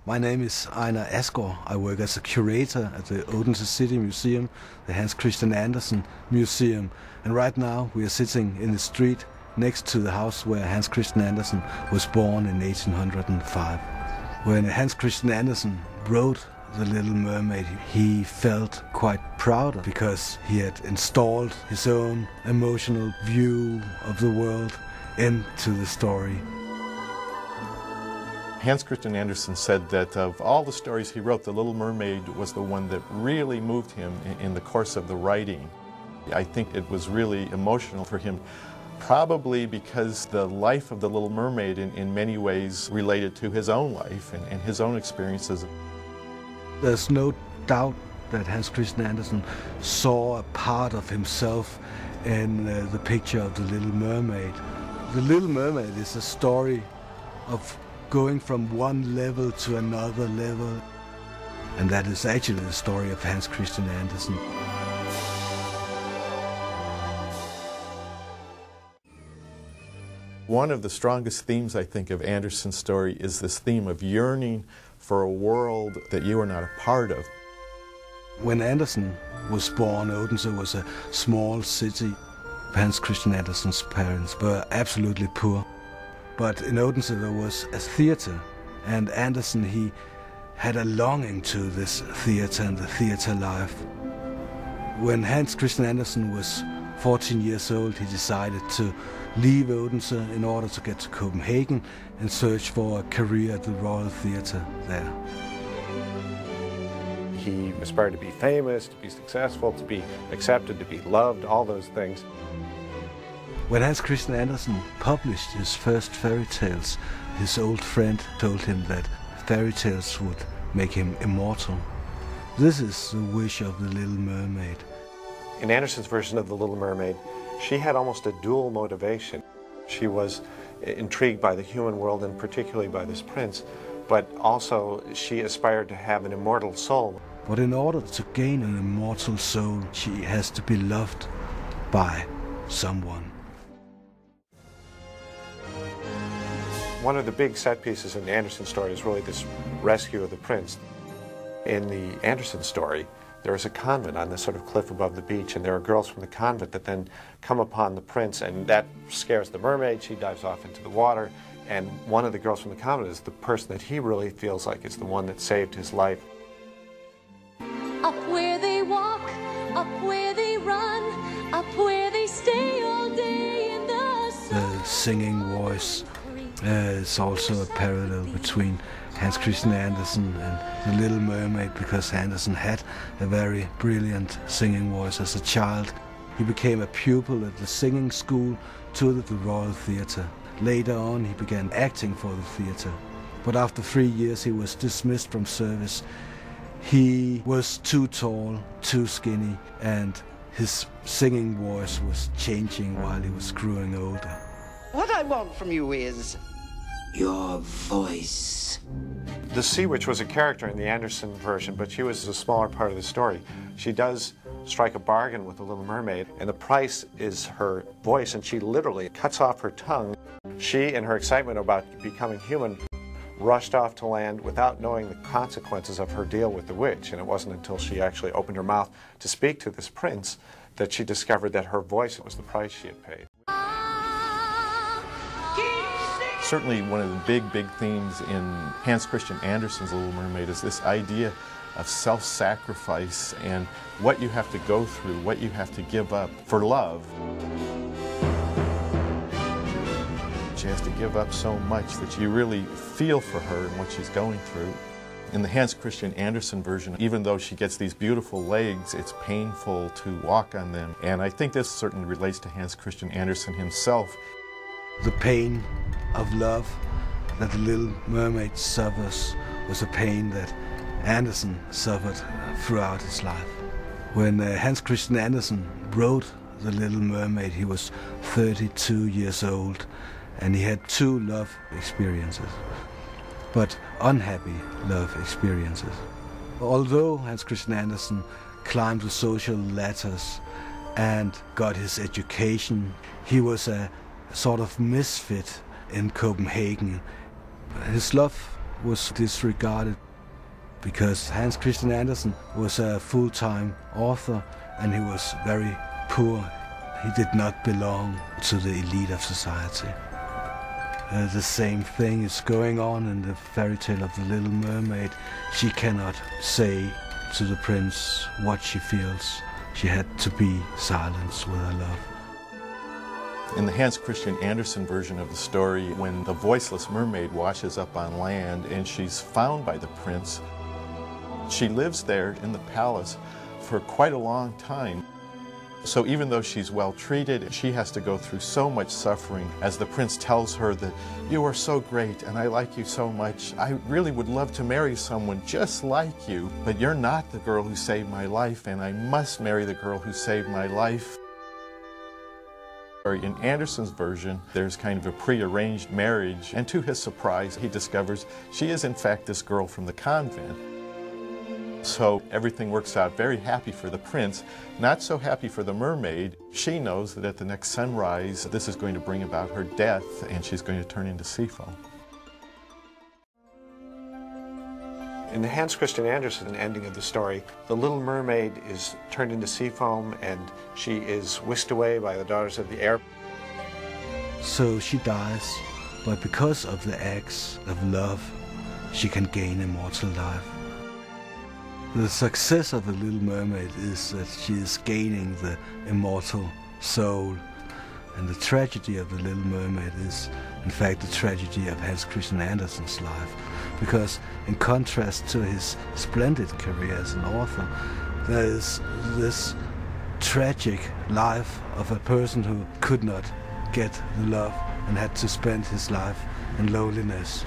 My name is Einar Asgaard. I work as a curator at the Odense City Museum, the Hans Christian Andersen Museum. And right now we are sitting in the street next to the house where Hans Christian Andersen was born in 1805. When Hans Christian Andersen wrote The Little Mermaid, he felt quite proud because he had installed his own emotional view of the world into the story. Hans Christian Andersen said that of all the stories he wrote, The Little Mermaid was the one that really moved him in the course of the writing. I think it was really emotional for him, probably because the life of the Little Mermaid in many ways related to his own life and his own experiences. There's no doubt that Hans Christian Andersen saw a part of himself in the picture of The Little Mermaid. The Little Mermaid is a story of going from one level to another level. And that is actually the story of Hans Christian Andersen. One of the strongest themes, I think, of Andersen's story is this theme of yearning for a world that you are not a part of. When Andersen was born, Odense was a small city. Hans Christian Andersen's parents were absolutely poor. But in Odense there was a theater, and Andersen, he had a longing to this theater and the theater life. When Hans Christian Andersen was 14 years old, he decided to leave Odense in order to get to Copenhagen and search for a career at the Royal Theatre there. He aspired to be famous, to be successful, to be accepted, to be loved, all those things. When Hans Christian Andersen published his first fairy tales, his old friend told him that fairy tales would make him immortal. This is the wish of the Little Mermaid. In Andersen's version of The Little Mermaid, she had almost a dual motivation. She was intrigued by the human world and particularly by this prince, but also she aspired to have an immortal soul. But in order to gain an immortal soul, she has to be loved by someone. One of the big set pieces in the Andersen story is really this rescue of the prince. In the Andersen story, there is a convent on this sort of cliff above the beach, and there are girls from the convent that then come upon the prince, and that scares the mermaid. She dives off into the water, and one of the girls from the convent is the person that he really feels like is the one that saved his life. Up where they walk, up where they run, up where they stay all day in the sun. The singing voice is also a parallel between Hans Christian Andersen and The Little Mermaid, because Andersen had a very brilliant singing voice as a child. He became a pupil at the singing school to the Royal Theatre. Later on he began acting for the theatre, but after 3 years he was dismissed from service. He was too tall, too skinny, and his singing voice was changing while he was growing older. What I want from you is your voice. The Sea Witch was a character in the Andersen version, but she was a smaller part of the story. She does strike a bargain with the Little Mermaid, and the price is her voice, and she literally cuts off her tongue. She, in her excitement about becoming human, rushed off to land without knowing the consequences of her deal with the witch, and it wasn't until she actually opened her mouth to speak to this prince that she discovered that her voice was the price she had paid. Certainly one of the big themes in Hans Christian Andersen's Little Mermaid is this idea of self-sacrifice and what you have to go through, what you have to give up for love. She has to give up so much that you really feel for her and what she's going through. In the Hans Christian Andersen version, even though she gets these beautiful legs, it's painful to walk on them. And I think this certainly relates to Hans Christian Andersen himself. The pain of love that the Little Mermaid suffers was a pain that Andersen suffered throughout his life. When Hans Christian Andersen wrote The Little Mermaid, he was 32 years old, and he had 2 love experiences, but unhappy love experiences. Although Hans Christian Andersen climbed the social ladders and got his education, he was a sort of misfit in Copenhagen. His love was disregarded because Hans Christian Andersen was a full-time author and he was very poor. He did not belong to the elite of society. The same thing is going on in the fairy tale of the Little Mermaid. She cannot say to the prince what she feels. She had to be silenced with her love. In the Hans Christian Andersen version of the story, when the voiceless mermaid washes up on land and she's found by the prince, she lives there in the palace for quite a long time. So even though she's well treated, she has to go through so much suffering as the prince tells her that you are so great and I like you so much. I really would love to marry someone just like you, but you're not the girl who saved my life and I must marry the girl who saved my life. In Andersen's version, there's kind of a prearranged marriage, and to his surprise, he discovers she is in fact this girl from the convent. So everything works out very happy for the prince, not so happy for the mermaid. She knows that at the next sunrise, this is going to bring about her death, and she's going to turn into sea foam. In the Hans Christian Andersen ending of the story, the Little Mermaid is turned into sea foam and she is whisked away by the daughters of the air. So she dies, but because of the acts of love, she can gain immortal life. The success of the Little Mermaid is that she is gaining the immortal soul. And the tragedy of the Little Mermaid is, in fact, the tragedy of Hans Christian Andersen's life. Because in contrast to his splendid career as an author, there is this tragic life of a person who could not get the love and had to spend his life in loneliness.